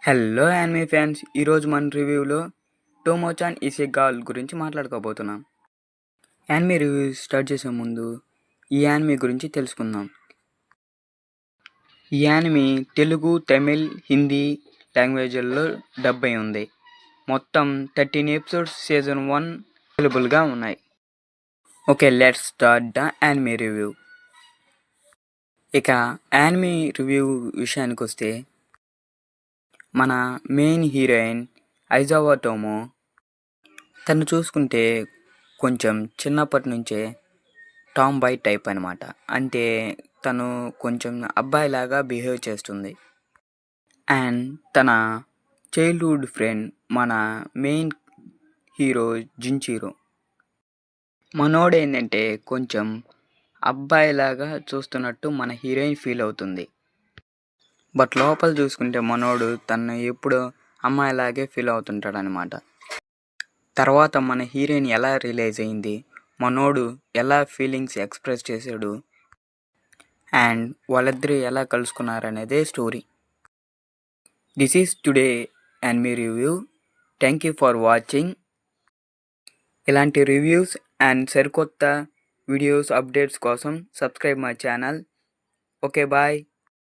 Hello anime fans, ఈరోజు మన రివ్యూలో టోమోచాన్ ఈస్ ఏ గర్ల్ గురించి మాట్లాడుకోబోతున్నాం. యానిమే రివ్యూ స్టార్ట్ చేసే ముందు ఈ యానిమే గురించి తెలుసుకుందాం. ఈ యానిమే తెలుగు, తమిళ్, హిందీ లాంగ్వేజ్ల్లో డబ్ అయి ఉంది. మొత్తం 13 ఎపిసోడ్స్ సీజన్ 1 అవైలబుల్గా ఉన్నాయి. Okay, let's start the anime review. ఇక యానిమే రివ్యూ విషయానికి వస్తే, మన మెయిన్ హీరోయిన్ ఐజావా టోమో, తను చూసుకుంటే కొంచెం చిన్నప్పటి నుంచే టామ్ బాయ్ టైప్ అనమాట. అంటే తను కొంచెం అబ్బాయిలాగా బిహేవ్ చేస్తుంది. అండ్ తన చైల్డ్హుడ్ ఫ్రెండ్ మన మెయిన్ హీరో జించీరో, మనోడు ఏంటంటే కొంచెం అబ్బాయిలాగా చూస్తున్నట్టు మన హీరోయిన్ ఫీల్ అవుతుంది. బట్ లోపల చూసుకుంటే మనోడు తను ఎప్పుడు అమ్మాయిలాగే ఫీల్ అవుతుంటాడు అనమాట. తర్వాత మన హీరోయిన్ ఎలా రియలైజ్ అయింది, మనోడు ఎలా ఫీలింగ్స్ ఎక్స్ప్రెస్ చేశాడు, అండ్ వాళ్ళిద్దరూ ఎలా కలుసుకున్నారనేదే story. This is today anime review. Thank you for watching. ఇలాంటి రివ్యూస్ అండ్ సరికొత్త వీడియోస్ అప్డేట్స్ కోసం subscribe my channel. Okay, bye.